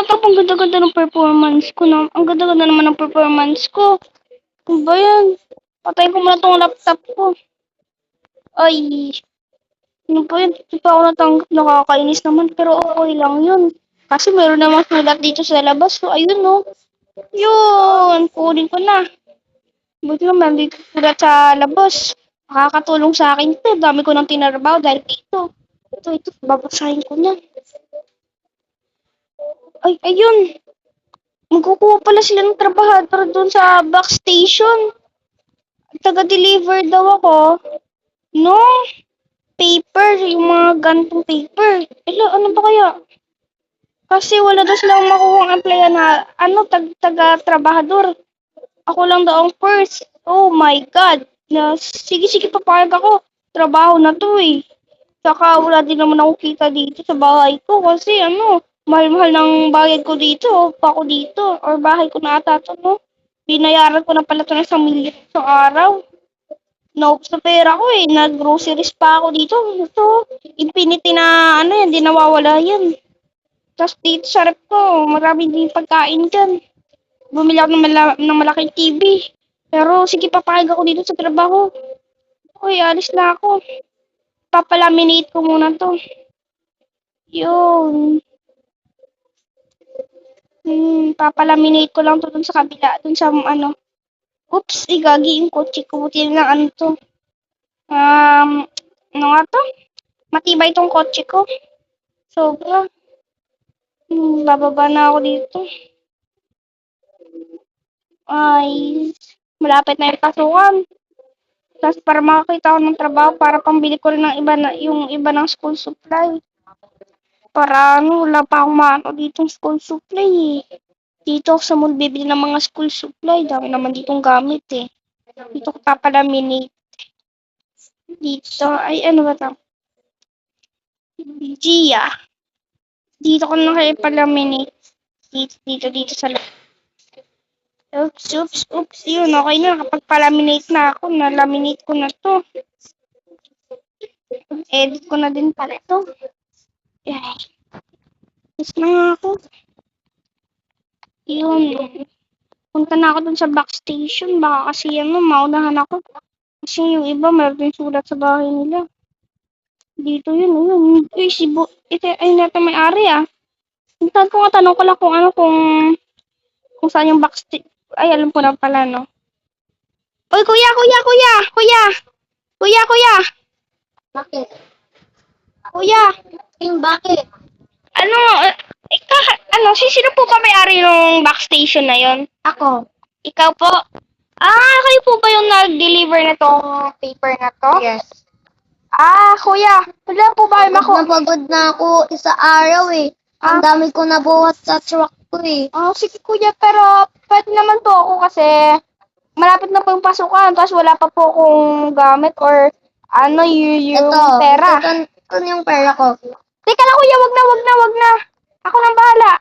Top, ang ganda-ganda ng performance ko na. Ang ganda-ganda naman ng performance ko. Ano ba yan? Patayin ko muna tong laptop ko. Ay, ano ba yan? Di pa ako natanggap, nakakainis naman. Pero okay lang yun. Kasi meron namang sulat dito sa labas. So, ayun no. Yun, kunin ko na. Buti naman, dito sulat sa labas. Makakatulong sa akin to. Dami ko nang tinarabaho dahil dito. Ito, babasahin ko na. Ay, ayun. Magkukuha pala sila ng trabahador doon sa backstation. Taga-deliver daw ako. No? Paper, yung mga ganitong paper. Ano ba kaya? Kasi wala daw silang makukuha emplea na, taga-trabahador. Ako lang daw ang first. Oh my God. Sige, papayag ako. Trabaho na to eh. Saka wala din naman ako kita dito sa bahay ko kasi mahal-mahal ng bayad ko dito, pa ako dito, or bahay ko na ata to, no? Binayaran ko na pala to ng 1,000,000 sa araw. Naubos na pera ko eh, nag-groceries pa ako dito. Ito, infinity na yan, di nawawala yan. Tapos dito sa rep ko, marami din pagkain dyan. Bumili ako ng malaking TV. Pero sige, papayag ako dito sa trabaho. Uy, alis na ako. Papalaminate ko muna to. Yun. Papalaminate ko lang to dun sa kabila. Dun sa Oops, gagi yung kotse ko. Buti na to. Ano nga to? Matibay tong kotse ko. Sobra. Bababa na ako dito. Ay, malapit na yung pasukan. Tapos para makakita ko ng trabaho, para pambili ko rin ng yung iba ng school supply. Para wala pa akong maano dito school supply eh. Dito ako sa mall bibili ng mga school supply. Dami naman ditong gamit eh. Dito ko papalaminate. Dito, ay ano ba ito? Gia. Dito ko nakipalaminate. Dito sa loob. Oops. Yun, okay na. Kapag palaminate na ako, na-laminate ko na to. Edit ko na din pala to. Ay. Tapos na nga ako. Yun. Punta na ako dun sa backstation. Baka kasi maunahan ako. Kasi yung iba, meron din sulat sa bahay nila. Dito yun. Uy, ito ay natin may ari ah. Tanong ko lang kung saan yung backstage. Ay, alam ko na pala, no? Uy, kuya! Bakit? Kuya! Bakit? Sino po ba may-ari ng backstation na yon? Ako. Ikaw po? Kayo po ba yung nag-deliver na tong paper na to? Yes. Kuya, wala po ba kayo Napagod na ako isa araw eh. Ang dami ko nabuhat sa truck ko eh. Sige kuya, pero pwede naman po ako kasi malapit na po yung pasukan, tapos wala pa po akong gamit or yung pera. Ito yung pera ko. Teka lang kuya, wag na. Ako nang bahala.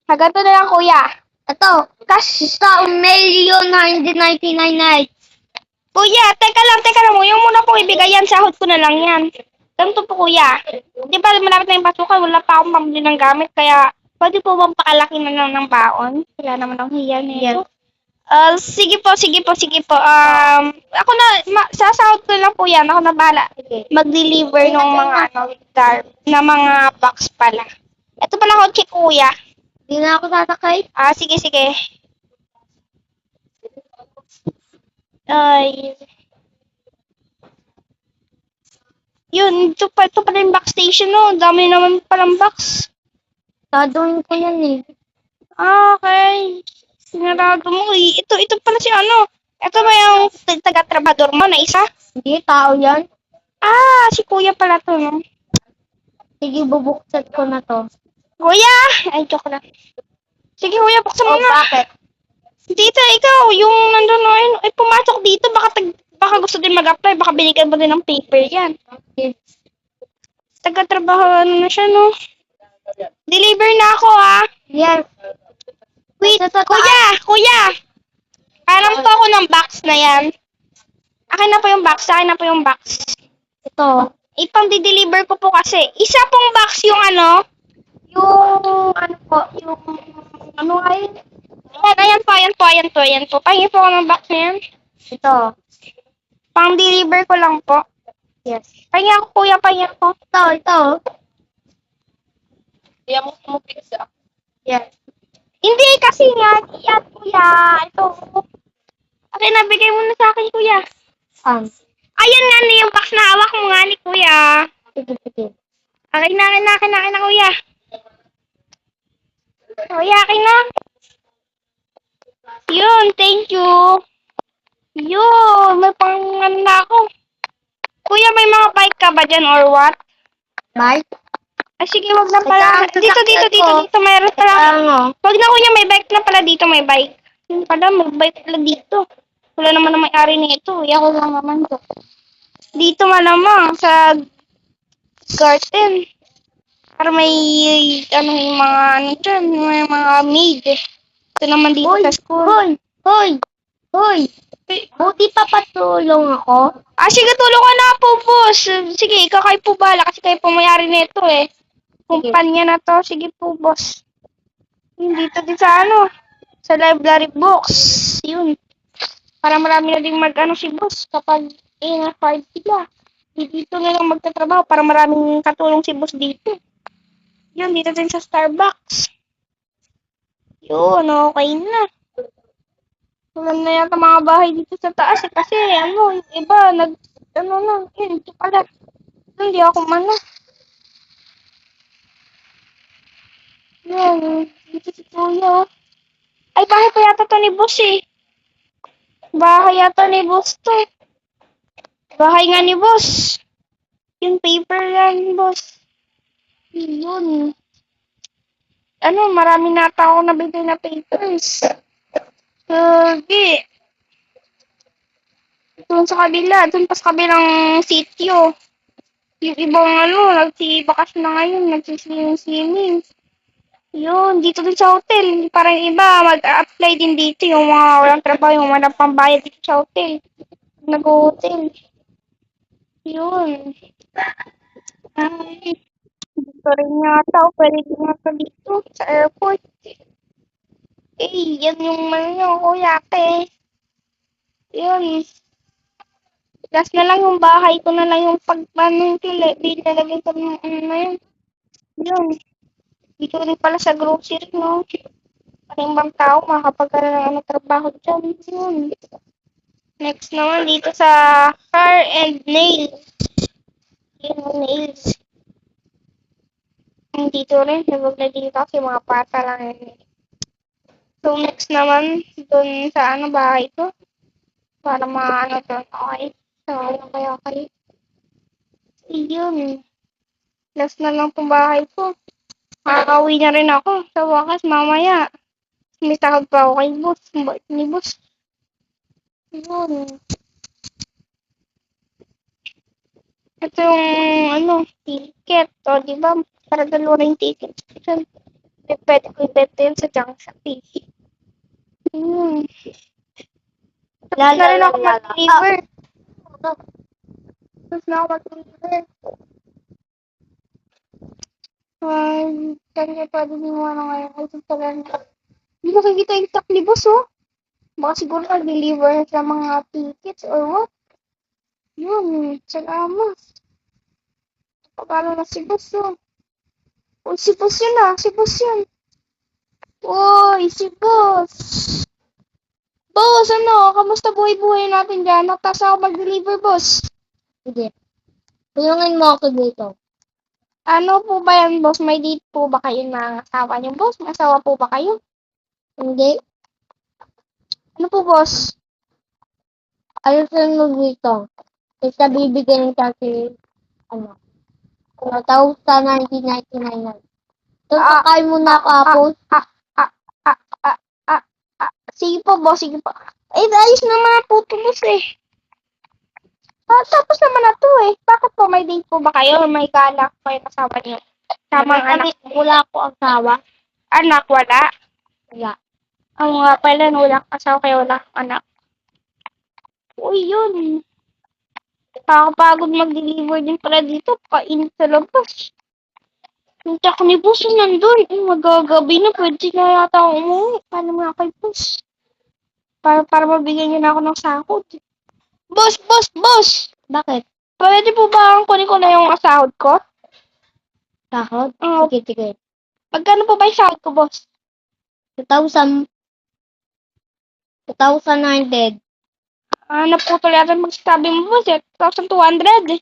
Ganito na lang kuya. Ito, cash sa 1,099 nights. Kuya, teka lang. Yung muna pong ibigay yan, sahod ko na lang yan. Ganito po kuya. Di ba malapit na yung pasukan, wala pa akong pambili ng gamit, kaya pwede po bang pakalaki na lang ng baon? Wala naman ang hiya nito. Sige po. Ako na, sasahod ko lang po yan. Ako na bahala. Mag-deliver ng mga mga box pala. Ito pala kotse kuya. Hindi na ako sasakay. Sige. Ay. Yun, ito pala yung backstation, no? Dami naman palang box. Dadawin ko yan eh. Okay. Sinarado mo eh. Ito pala si Ito ba yung taga-trabador mo na isa? Hindi, tao yan. Si kuya pala to, no? Sige, bubuksan ko na to. Kuya! Ay, joke lang. Sige, kuya, buksan mo na. Bakit? Dito, ikaw, yung nandun na yun, pumasok dito, baka gusto din mag-apply, baka binigyan mo din ng paper yan. Okay. Taga-trabaho na siya, no? Deliver na ako, Yes. Wait, kuya! Alam po ako ng box na yan. Akin na po yung box. Ito. Ipang di-deliver ko po kasi. Isa pong box yung ano po, yung ano ay. Ayan po. Pahingi po ako ng box na yan. Ito. Pang-deliver ko lang po. Yes. Pahingi ako, kuya, pahingi ako. Ito. Kaya mo pizza. Yes. Hindi, kasi nga, yan, kuya. Ito. Okay, nabigay mo na sa akin, kuya. Ayan nga na yung box na hawak mo nga ni kuya. Sige. Akin na, kuya. Kuya, akin na. Yun, thank you. Yun, may pangan na ako. Kuya, may mga bike ka ba dyan or what? Bike? Ay, sige, wag na pala. Teka, Dito, mayroon pala. Ano? Wag na kuya, may bike na pala dito, may bike. Yun pala, may bike pala dito. Wala naman na may-ari nito. Ako lang naman to. Dito malamang sa garden. Para may, yung mga, dyan, may mga maid. Ito naman dito sa school. Hoy! Buti pa patulong ako. Sige, tulong ka na po, boss. Sige, ikaw kayo po bala kasi kayo po may-ari nito eh. Kumpanya na to. Sige po, boss. Dito din sa library books. Yun. Para marami na din si boss kapag na-fired sila. Dito na lang magtatrabaho para maraming katulong si boss dito. Yun, dito din sa Starbucks. Yun, okay na. Wala na yata mga bahay dito sa taas kasi yung iba, ito pala. Hindi ako Yan, dito si Kuya. Ay, bahay pa yata to ni boss eh. Bahay yata ni boss to. Bahay nga ni boss. Yung paper yan, boss. Yun. Marami na ako nabigay na papers. Sige. Doon sa kabila, doon pa sa kabilang sitio. Yung ibang nagsibakasyon na ngayon, nagsiswimming. Yun, dito din sa hotel. Parang iba, mag-apply din dito yung mga walang trabaho, yung walang pambayad dito sa hotel. Nag-hotel. Yun. Ay, dito rin yata. Pwede din yata dito sa airport. Yan yung kuya ke. Yun. Last na lang yung bahay ko na lang yung binalagay ko ng na yun. Yun. Dito rin pala sa grocery, no? Parang ibang tao makakapagkaroon ng trabaho dyan. Yun. Next naman dito sa car and nails. Yung nails. Dito rin. Nabag na dito kasi mga pata lang yun. So, next naman, dun sa bahay ko. Para to. Okay. So, kaya kayo. Yun. Last na lang itong bahay ko. Makakauwi na rin ako. Sa wakas, mamaya. May takot pa ako kay boss. Bait ni boss. Yun. Ito yung, ticket. O, diba? Para dalawa rin ticket. Pwede ko ibenta yun sa junk shop. Yun. Tapos na rin ako mag-deliver. Kanya pwede din mo ngayon. Ito talaga. Hindi nakikita yung tak ni boss, oh. Baka siguro nag-deliver sa mga tickets or what. Yun, salamat. Pagkalo na si boss, oh. Oh, si boss yun ah. Si boss yun. Uy, si boss. Boss, kamusta buhay-buhay natin dyan? Nagtas ako mag-deliver, boss. Sige. Tulungan mo ako dito. Ano po ba yan, boss? May date po ba kayo ng asawa niyo, boss? May asawa po ba kayo? Hindi. Ano po, boss? Ayos lang mo dito. Kasi bibigyan ng kasi, tawag sa 1999 na. So, kakain mo na kapos. Sige po, boss. Sige po. Ayos naman po ito, boss eh. Tapos naman na to eh. Bakit po? May date po ba kayo? Or may galak po yung kasama niyo? Tamang anak. Wala ko asawa. Anak, wala? Wala. Ang nga pala, wala kang asawa kayo, wala kang anak. Uy, yun. Nakakapagod mag-deliver din pala dito. Kainit sa labas. Yung truck ni boss nandun. Magagabi na. Pwede na yata ako umuwi. Paano mga kay boss? Para mabigyan niyo na ako ng sahod. Boss! Bakit? Pwede po ba kunin ko na yung sahod ko? Sahod? Oo. Sige. Magkano po ba yung sahod ko, boss? 2,900. Naputol yata magsasabi mo, boss. 1,200 eh.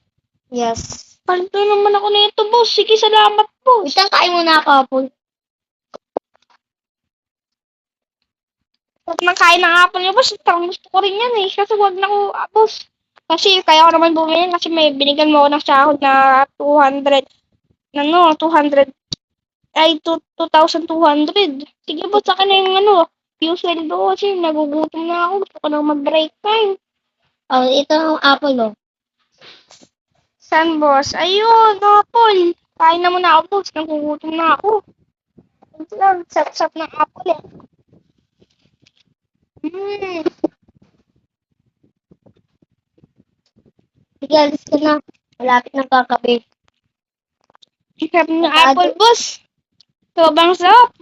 Yes. Palito naman ako nito, boss. Sige, salamat, boss. Wait lang, kain muna ako, Apple. Huwag nang kain ng apple niyo, boss. Parang gusto ko rin yan eh. Kasi wag na ko, boss. Kasi kaya ko naman bumili kasi may binigyan mo ako ng sahod na 200. 200. Ay, 2,200. Sige, boss. Akin na yung yung sweldo ko kasi nagugutom na ako. Gusto ko nang mag-break time. Oh, ito ang Apple, oh. San, boss? Ayun, apple. Kain na muna ako, boss. Nagugutom na ako. Ito lang, sap-sap ng apple eh. Sige, alis ka na. Malapit na kakape. Sarap ng apple, boss. Sobrang sarap.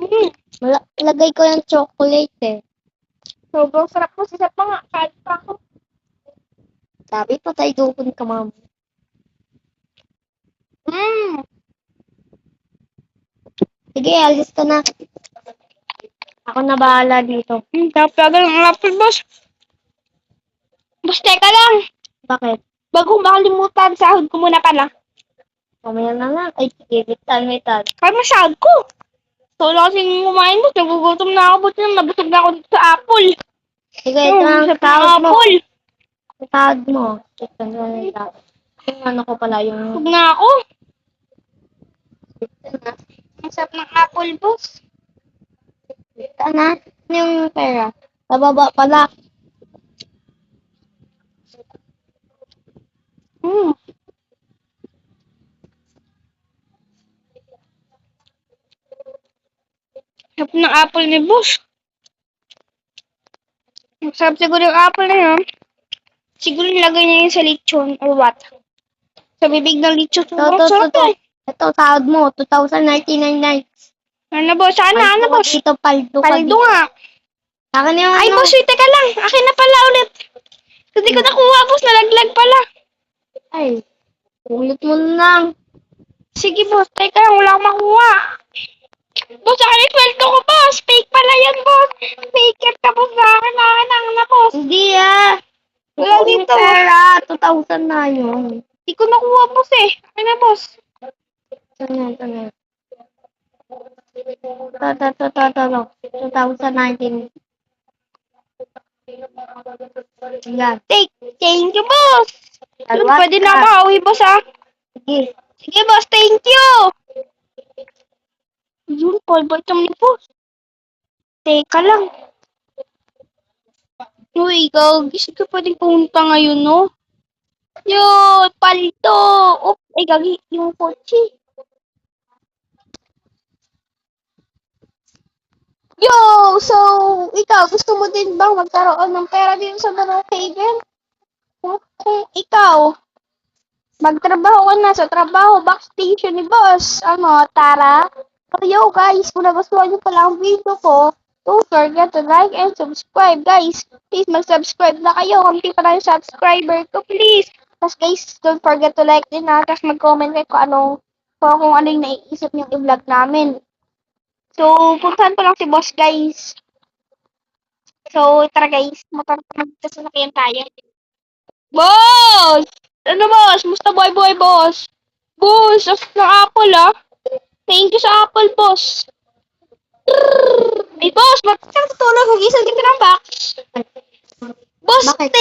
Lagay ko yung chocolate, eh. Sobrang sarap, boss. Isa pa nga. Kahit pa ako. Sabi, patay dukon ka, ma'am. Sige, alis ka na. Ako na bahala dito. Tapagal ng apple, boss. Boss, teka lang. Bakit? Bago makalimutan, sahod ko muna pala. Mamaya na lang. Ay, sige, bitan. Kaya masahod ko. So, wala kasing kumain, boss. Nagugutom na ako. Buti na nabusog na ako dito sa apple. Sige, ito ang Sarap ng sahod mo. apple. Sahod mo. Ito na lang. Yung ano ko pala, yung... Busog na ako. Ito na. Ang sarap ng apple, boss. Ito na. Ano yung pera? Sa baba pala. Sarap ng apple ni boss. Sarap siguro yung apple na yun. Siguro nilagay niya yun sa lechon or what. Sa bibig ng lechon. Sobrang sarap eh. Ito, sahod mo. 2,099. Ano, boss? Ano, boss? Dito, paldo ka Paldo dito. nga. Akin yung Ay, ano. boss, wait, teka lang. Akin na pala ulit. Hindi ko nakuha, boss. Nalaglag pala. Ay, ulit mo na lang. Sige, boss. Teka lang, wala akong makuha. Boss, akin yung sweldo ko, boss. Fake pala yan, boss. Fake it ka, boss. Akin na, boss. Hindi ah. Wala dito. Pera, 2,000 na yun. Hindi ko nakuha, boss eh. Akin na, boss. Ito na. Ito. 2019. Yan. Thank you, boss. Yun, Dalawa pwede ka. na makauwi, boss, ha? Sige. Sige, boss. Thank you. Yun, polbot naman ni boss. Teka lang. Uy, ikaw, gusto ka pwedeng pumunta ngayon, no? Yun, palito. Ay, gagi, yung kotse. Yo! So, ikaw, gusto mo din bang magkaroon ng pera dito sa Brookhaven? Kung ikaw, magtrabaho ka na sa trabaho, backstation ni boss, tara? So, yo guys, kung nagustuhan nyo pala ang video ko, don't forget to like and subscribe, guys. Please, mag-subscribe na kayo. Kung di pa na yung subscriber ko, please. Tapos guys, don't forget to like din ha. Tapos mag-comment kayo kung ano yung naiisip nyo i-vlog namin. So, puntahan ko lang si boss, guys. So, tara guys, magkasanakiyan tayo. Boss! Ano boss? Musta boy, boss? Boss, as ng apple Thank you sa apple, boss. Ay, boss, bakit tutulog? Mag-isang kita ng box. Boss, Bakit?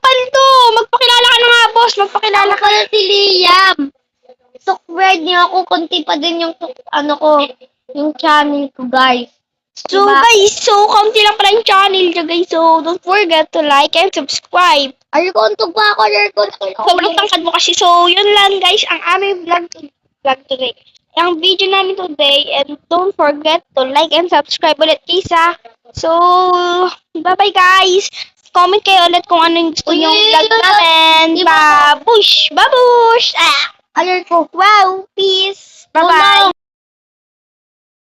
paldo? Magpakilala ka na nga, boss. Magpakilala ka. Pala si Liam. Subscribe niyo ako, konti pa din yung yung channel ko, guys. So, guys, kaunti lang pala yung channel nyo, guys. So, don't forget to like and subscribe. Untog pa ako, Sobrang tangkad mo kasi. So, yun lang, guys, ang aming vlog today. Ang video namin today. And don't forget to like and subscribe ulit, please, ha. So, bye-bye, guys. Comment kayo ulit kung ano yung gusto nyo vlog namin. Babush! Babush! Alert ko. Wow! Peace! Bye-bye!